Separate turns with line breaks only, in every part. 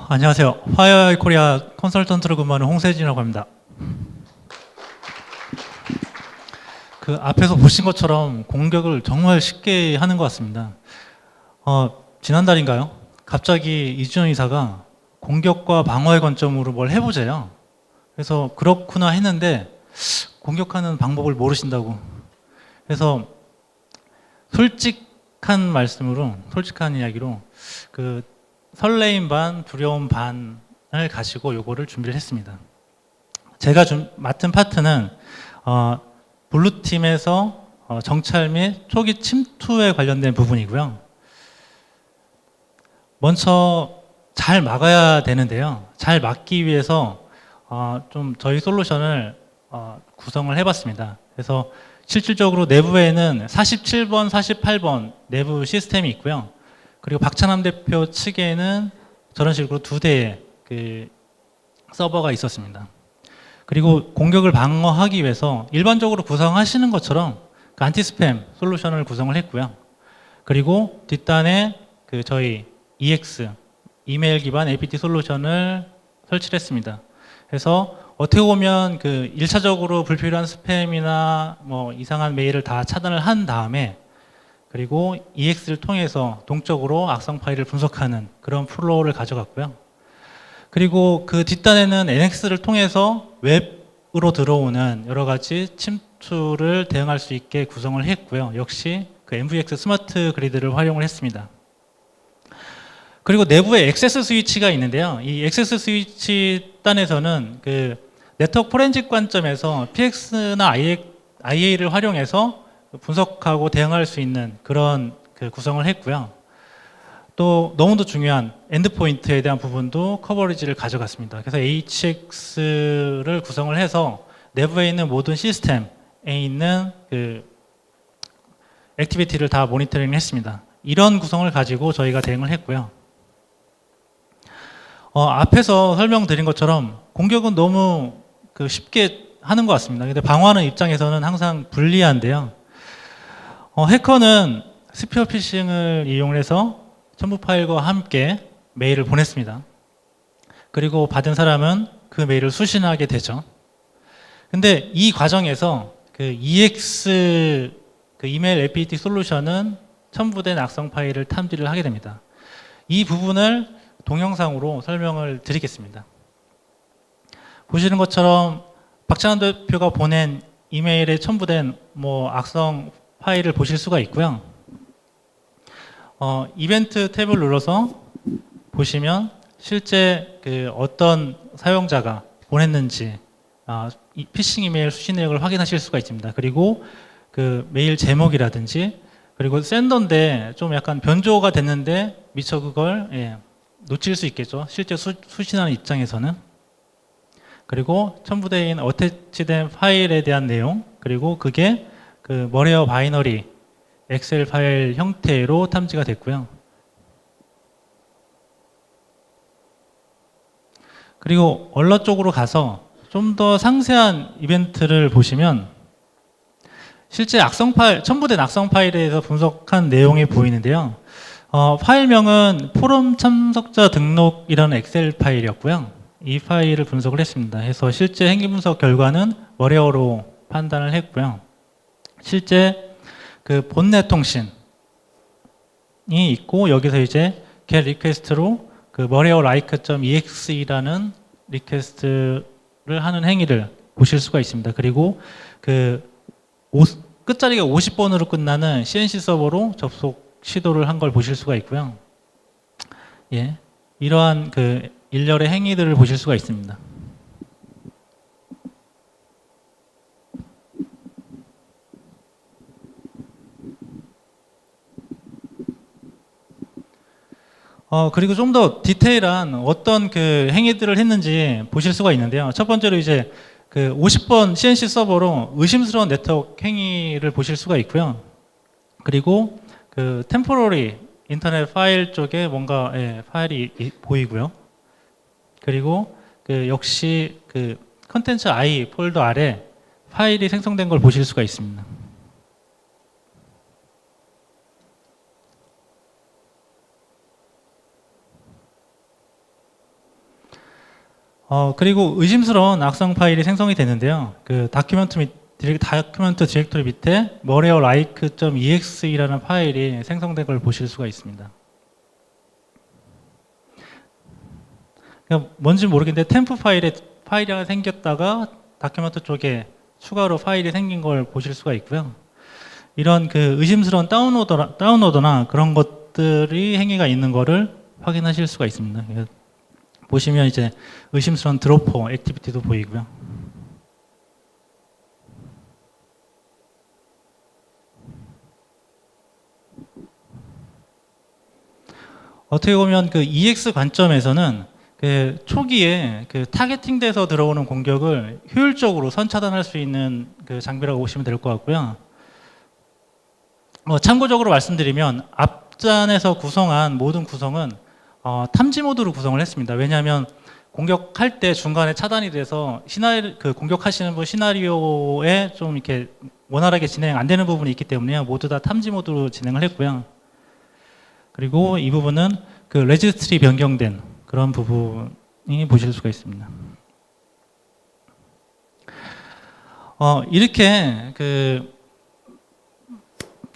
안녕하세요. 화이어이 코리아 컨설턴트로 근무하는 홍세진이라고 합니다. 그 앞에서 보신 것처럼 공격을 정말 쉽게 하는 것 같습니다. 지난달인가요? 갑자기 이준영 이사가 공격과 방어의 관점으로 뭘 해보재요. 그래서 그렇구나 했는데 공격하는 방법을 모르신다고. 그래서 솔직한 말씀으로, 솔직한 이야기로 그 설레임 반, 두려움 반을 가지고 요거를 준비를 했습니다. 제가 맡은 파트는 블루팀에서 정찰 및 초기 침투에 관련된 부분이고요. 먼저 잘 막아야 되는데요. 잘 막기 위해서 좀 저희 솔루션을 구성을 해봤습니다. 그래서 실질적으로 내부에는 47번, 48번 내부 시스템이 있고요. 그리고 박찬남 대표 측에는 저런 식으로 2대의 그 서버가 있었습니다. 그리고 공격을 방어하기 위해서 일반적으로 구성하시는 것처럼 그 안티스팸 솔루션을 구성을 했고요. 그리고 뒷단에 그 저희 EX, 이메일 기반 APT 솔루션을 설치를 했습니다. 그래서 어떻게 보면 그 1차적으로 불필요한 스팸이나 뭐 이상한 메일을 다 차단을 한 다음에 그리고 EX를 통해서 동적으로 악성 파일을 분석하는 그런 플로우를 가져갔고요. 그리고 그 뒷단에는 NX를 통해서 웹으로 들어오는 여러 가지 침투를 대응할 수 있게 구성을 했고요. 역시 그 MVX 스마트 그리드를 활용을 했습니다. 그리고 내부에 액세스 스위치가 있는데요. 이 액세스 스위치 단에서는 그 네트워크 포렌식 관점에서 PX나 IA를 활용해서 분석하고 대응할 수 있는 그런 그 구성을 했고요. 또 너무도 중요한 엔드포인트에 대한 부분도 커버리지를 가져갔습니다. 그래서 HX를 구성을 해서 내부에 있는 모든 시스템에 있는 그 액티비티를 다 모니터링 했습니다. 이런 구성을 가지고 저희가 대응을 했고요. 앞에서 설명드린 것처럼 공격은 너무 그 쉽게 하는 것 같습니다. 근데 방어하는 입장에서는 항상 불리한데요. 해커는 스피어 피싱을 이용해서 첨부 파일과 함께 메일을 보냈습니다. 그리고 받은 사람은 그 메일을 수신하게 되죠. 근데 이 과정에서 그 EX 그 이메일 APT 솔루션은 첨부된 악성 파일을 탐지를 하게 됩니다. 이 부분을 동영상으로 설명을 드리겠습니다. 보시는 것처럼 박찬환 대표가 보낸 이메일에 첨부된 뭐 악성 파일을 보실 수가 있고요. 이벤트 탭을 눌러서 보시면 실제 그 어떤 사용자가 보냈는지 이 피싱 이메일 수신 내역을 확인하실 수가 있습니다. 그리고 그 메일 제목이라든지 그리고 샌더인데 좀 약간 변조가 됐는데 미처 그걸 놓칠 수 있겠죠. 실제 수신하는 입장에서는. 그리고 첨부된 어태치된 파일에 대한 내용 그리고 그게 그 머레어 바이너리 엑셀 파일 형태로 탐지가 됐고요. 그리고 얼러 쪽으로 가서 좀 더 상세한 이벤트를 보시면 실제 악성 파일, 첨부된 악성 파일에 대해서 분석한 내용이 보이는데요. 파일명은 포럼 참석자 등록이라는 엑셀 파일이었고요. 이 파일을 분석을 했습니다. 해서 실제 행위 분석 결과는 머레어로 판단을 했고요. 실제 그 본넷 통신이 있고 여기서 이제 get request로 그 머레어 like.exe라는 리퀘스트를 하는 행위를 보실 수가 있습니다. 그리고 그 끝자리가 50번으로 끝나는 CNC 서버로 접속 시도를 한 걸 보실 수가 있고요. 예, 이러한 그 일련의 행위들을 보실 수가 있습니다. 그리고 좀 더 디테일한 어떤 그 행위들을 했는지 보실 수가 있는데요. 첫 번째로 이제 그 50번 CNC 서버로 의심스러운 네트워크 행위를 보실 수가 있고요. 그리고 그 템포러리 인터넷 파일 쪽에 뭔가 파일이 보이고요. 그리고 그 역시 그 컨텐츠 I 폴더 아래 파일이 생성된 걸 보실 수가 있습니다. 그리고 의심스러운 악성 파일이 생성이 되는데요. 그 다큐멘트 디렉토리 밑에 moreoLike.exe라는 파일이 생성된 걸 보실 수가 있습니다. 뭔지 모르겠는데 템프 파일이 하나 생겼다가 다큐멘트 쪽에 추가로 파일이 생긴 걸 보실 수가 있고요. 이런 그 의심스러운 다운로더나 그런 것들이 행위가 있는 거를 확인하실 수가 있습니다. 보시면 이제 의심스러운 드로퍼 액티비티도 보이고요. 어떻게 보면 그 EX 관점에서는 그 초기에 그 타겟팅돼서 들어오는 공격을 효율적으로 선차단할 수 있는 그 장비라고 보시면 될 것 같고요. 참고적으로 말씀드리면 앞전에서 구성한 모든 구성은 탐지 모드로 구성을 했습니다. 왜냐하면 공격할 때 중간에 차단이 돼서 그 공격하시는 분 시나리오에 좀 이렇게 원활하게 진행 안 되는 부분이 있기 때문에 모두 다 탐지 모드로 진행을 했고요. 그리고 이 부분은 그 레지스트리 변경된 그런 부분이 보실 수가 있습니다. 이렇게 그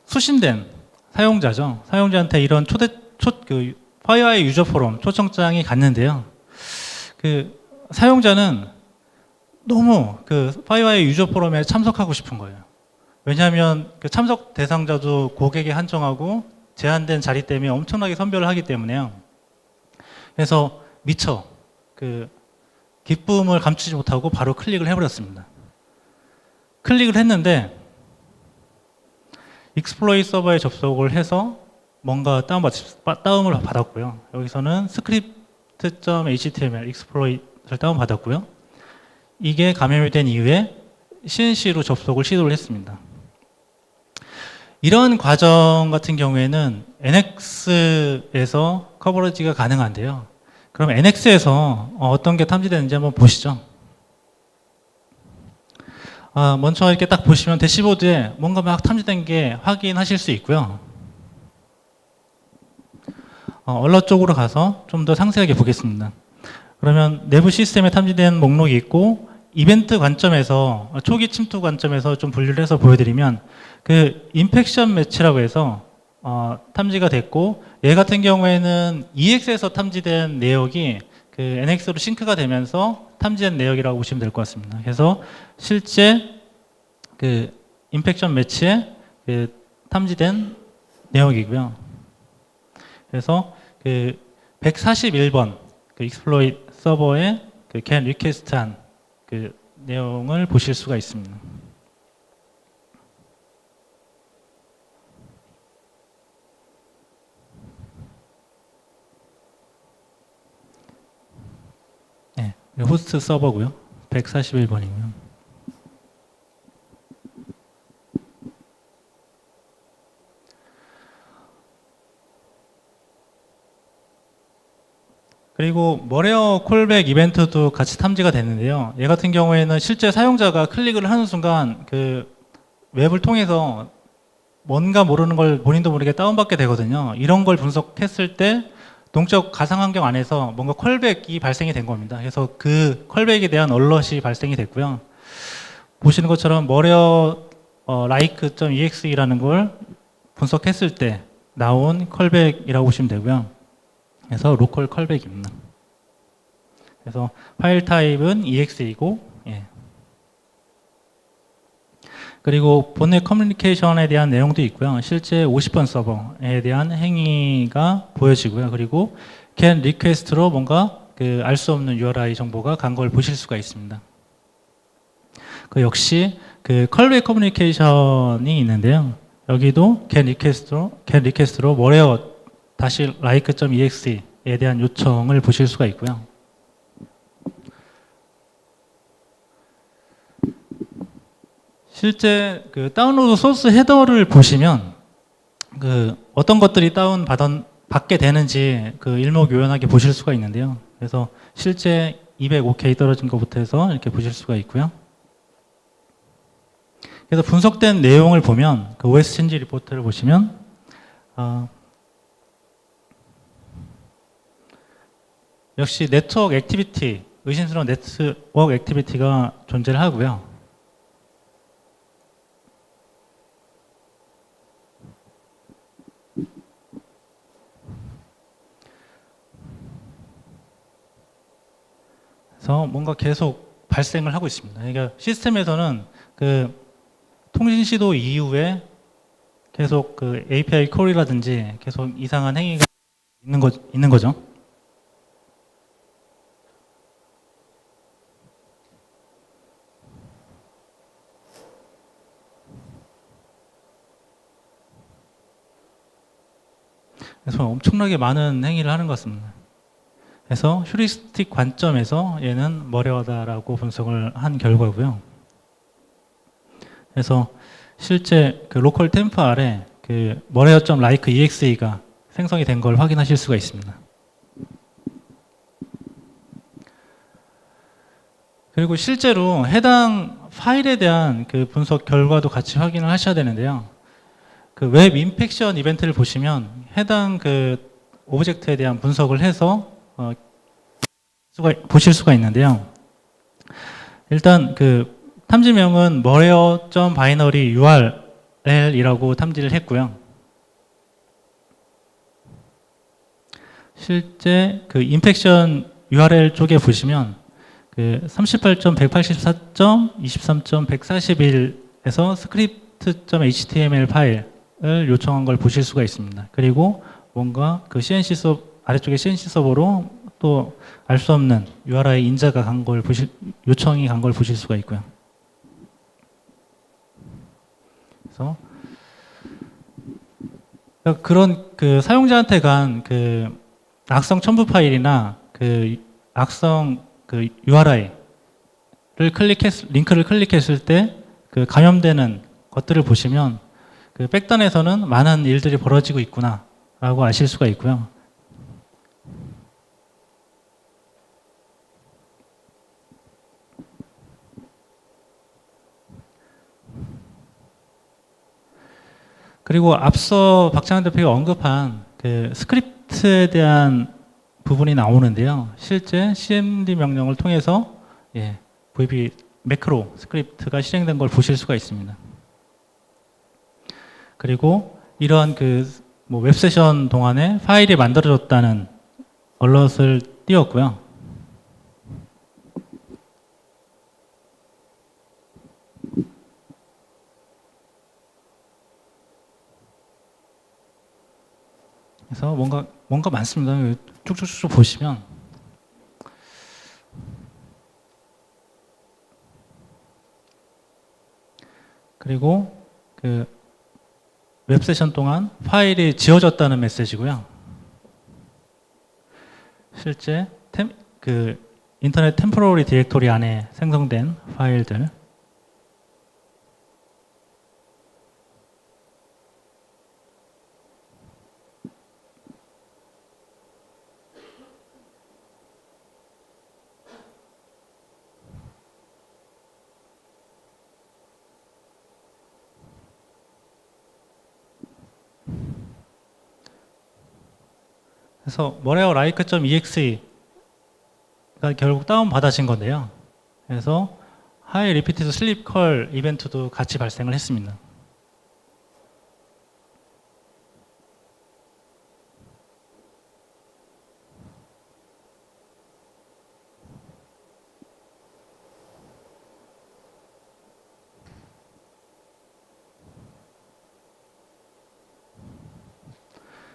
수신된 사용자죠. 사용자한테 이런 그 파이어와이 유저 포럼 초청장이 갔는데요. 그 사용자는 너무 그 파이어와이 유저 포럼에 참석하고 싶은 거예요. 왜냐하면 그 참석 대상자도 고객에 한정하고 제한된 자리 때문에 엄청나게 선별을 하기 때문에요. 그래서 미처 그 기쁨을 감추지 못하고 바로 클릭을 해버렸습니다. 클릭을 했는데 익스플로이 서버에 접속을 해서 뭔가 다운을 받았고요. 여기서는 script.html 익스플로이트를 다운받았고요. 이게 감염이 된 이후에 CNC로 접속을 시도를 했습니다. 이런 과정 같은 경우에는 NX에서 커버리지가 가능한데요. 그럼 NX에서 어떤 게 탐지되는지 한번 보시죠. 먼저 이렇게 딱 보시면 대시보드에 뭔가 막 탐지된 게 확인하실 수 있고요. 얼럿 쪽으로 가서 좀 더 상세하게 보겠습니다. 그러면 내부 시스템에 탐지된 목록이 있고 이벤트 관점에서 초기 침투 관점에서 좀 분류를 해서 보여드리면 그 인펙션 매치라고 해서 탐지가 됐고 얘 같은 경우에는 EX에서 탐지된 내역이 그 NX로 싱크가 되면서 탐지된 내역이라고 보시면 될 것 같습니다. 그래서 실제 그 인펙션 매치에 그 탐지된 내역이고요. 그래서 그 141번 그 익스플로이트 서버에 그 get request한 그 내용을 보실 수가 있습니다. 네, 호스트 서버고요. 141번이고요. 그리고 머레어 콜백 이벤트도 같이 탐지가 됐는데요. 얘 같은 경우에는 실제 사용자가 클릭을 하는 순간 그 웹을 통해서 뭔가 모르는 걸 본인도 모르게 다운받게 되거든요. 이런 걸 분석했을 때 동적 가상환경 안에서 뭔가 콜백이 발생이 된 겁니다. 그래서 그 콜백에 대한 얼럿이 발생이 됐고요. 보시는 것처럼 머레어 like.exe라는 걸 분석했을 때 나온 콜백이라고 보시면 되고요. 그래서 로컬 컬백입니다. 그래서 파일 타입은 exe이고, 예. 그리고 본넷 커뮤니케이션에 대한 내용도 있고요. 실제 50번 서버에 대한 행위가 보여지고요. 그리고 get request로 뭔가 그 알 수 없는 URI 정보가 간 걸 보실 수가 있습니다. 그 역시 그 컬백 커뮤니케이션이 있는데요. 여기도 get request로 뭐래요? 다시 like.exe에 대한 요청을 보실 수가 있고요. 실제 그 다운로드 소스 헤더를 보시면 그 어떤 것들이 받게 되는지 그 일목요연하게 보실 수가 있는데요. 그래서 실제 205K 떨어진 것부터 해서 이렇게 보실 수가 있고요. 그래서 분석된 내용을 보면 그 OS 체인지 리포트를 보시면 역시 네트워크 액티비티 의심스러운 네트워크 액티비티가 존재를 하고요. 그래서 뭔가 계속 발생을 하고 있습니다. 그러니까 시스템에서는 그 통신 시도 이후에 계속 그 API 콜이라든지 계속 이상한 행위가 있는 거죠. 그래서 엄청나게 많은 행위를 하는 것 같습니다. 그래서 휴리스틱 관점에서 얘는 머려하다라고 분석을 한 결과고요. 그래서 실제 그 로컬 템프 아래 그 머레어.like exe가 생성이 된 걸 확인하실 수가 있습니다. 그리고 실제로 해당 파일에 대한 그 분석 결과도 같이 확인을 하셔야 되는데요. 그 웹 인펙션 이벤트를 보시면 해당 그 오브젝트에 대한 분석을 해서 보실 수가 있는데요. 일단 그 탐지명은 머레어.binary URL이라고 탐지를 했고요. 실제 그 인펙션 URL 쪽에 보시면 그 38.184.23.141에서 script.html 파일을 요청한 걸 보실 수가 있습니다. 그리고 뭔가 그 CNC 아래쪽에 CNC 서버로 또 알 수 없는 URI 인자가 간 걸 요청이 간 걸 보실 수가 있고요. 그래서 그런 그 사용자한테 간 그 악성 첨부 파일이나 그 악성 그 URI를 링크를 클릭했을 때 그 감염되는 것들을 보시면 그 백단에서는 많은 일들이 벌어지고 있구나라고 아실 수가 있고요. 그리고 앞서 박찬환 대표가 언급한 그 스크립트에 대한 부분이 나오는데요. 실제 cmd 명령을 통해서 VB 매크로 스크립트가 실행된 걸 보실 수가 있습니다. 그리고 이러한 그 뭐 웹세션 동안에 파일이 만들어졌다는 얼럿을 띄웠고요. 그래서 뭔가 많습니다. 쭉쭉쭉 보시면 그리고 그 웹세션 동안 파일이 지워졌다는 메시지고요. 실제 그 인터넷 템포러리 디렉토리 안에 생성된 파일들. 그래서 머레어 like.exe가 결국 다운 받아진 건데요. 그래서 high repeated sleep call 이벤트도 같이 발생을 했습니다.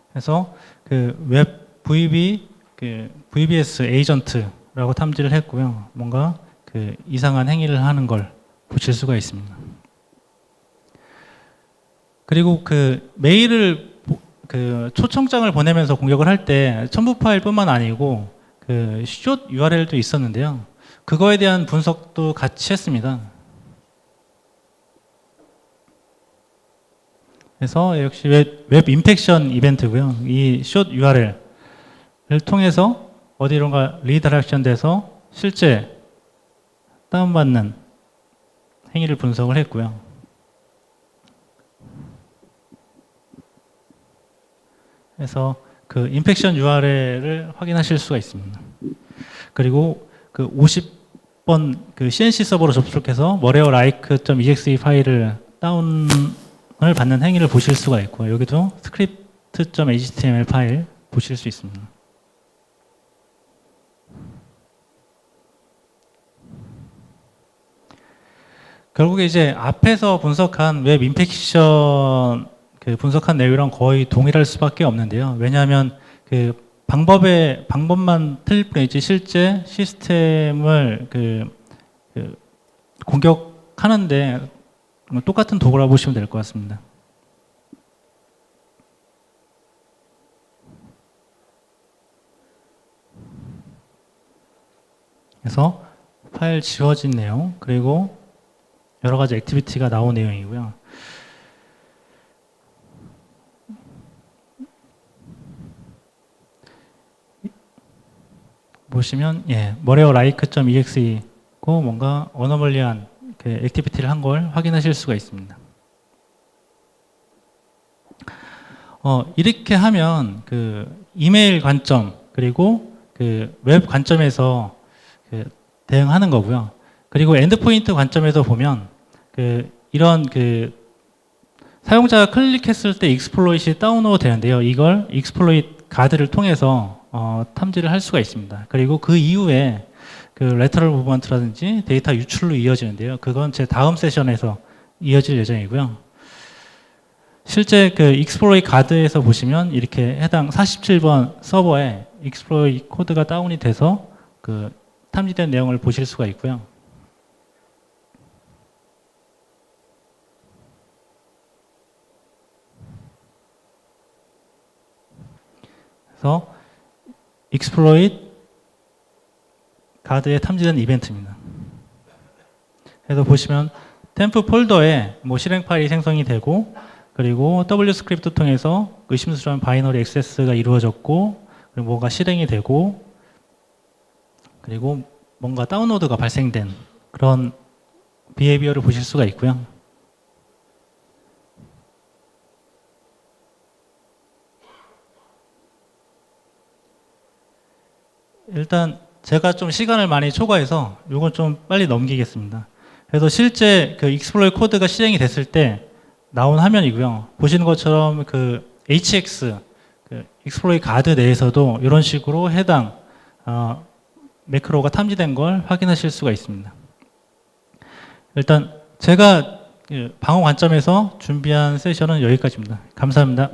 그래서 그 웹 VBS 에이전트라고 탐지를 했고요. 뭔가 그 이상한 행위를 하는 걸 보실 수가 있습니다. 그리고 그 메일을 그 초청장을 보내면서 공격을 할 때 첨부 파일뿐만 아니고 그 숏 URL도 있었는데요. 그거에 대한 분석도 같이 했습니다. 그래서 역시 웹 인펙션 이벤트고요. 이 숏 URL을 통해서 어디론가 리다이렉션 돼서 실제 다운받는 행위를 분석을 했고요. 그래서 그 인펙션 URL을 확인하실 수가 있습니다. 그리고 그 그 50번 그 CNC 서버로 접속해서 moreolike.exe 파일을 다운을 받는 행위를 보실 수가 있고, 여기도 script.html 파일 보실 수 있습니다. 결국에 이제 앞에서 분석한 웹 인펙션 그 분석한 내용이랑 거의 동일할 수밖에 없는데요. 왜냐하면 그 방법만 틀릴 뿐이지 실제 시스템을 공격하는데 똑같은 도구라 보시면 될 것 같습니다. 그래서 파일 지워진 내용, 그리고 여러 가지 액티비티가 나온 내용이고요. 보시면 moreolike.exe고 뭔가 어너멀리한 그 액티비티를 한 걸 확인하실 수가 있습니다. 이렇게 하면 그 이메일 관점 그리고 그 웹 관점에서 그 대응하는 거고요. 그리고 엔드포인트 관점에서 보면 이런 사용자가 클릭했을 때 익스플로잇이 다운로드 되는데요. 이걸 익스플로잇 가드를 통해서 탐지를 할 수가 있습니다. 그리고 그 이후에 그 레터럴 무브먼트라든지 데이터 유출로 이어지는데요. 그건 제 다음 세션에서 이어질 예정이고요. 실제 그 익스플로잇 가드에서 보시면 이렇게 해당 47번 서버에 익스플로잇 코드가 다운이 돼서 그 탐지된 내용을 보실 수가 있고요. 그래서 exploit 가드에 탐지된 이벤트입니다. 그래서 보시면 템프 폴더에 뭐 실행 파일이 생성이 되고, 그리고 W 스크립트 통해서 의심스러운 바이너리 액세스가 이루어졌고, 그리고 뭐가 실행이 되고, 그리고 뭔가 다운로드가 발생된 그런 비헤이비어를 보실 수가 있고요. 일단 제가 좀 시간을 많이 초과해서 이건 좀 빨리 넘기겠습니다. 그래서 실제 그 익스플로잇 코드가 실행이 됐을 때 나온 화면이고요. 보시는 것처럼 그 HX 그 익스플로잇 가드 내에서도 이런 식으로 해당 매크로가 탐지된 걸 확인하실 수가 있습니다. 일단 제가 방어 관점에서 준비한 세션은 여기까지입니다. 감사합니다.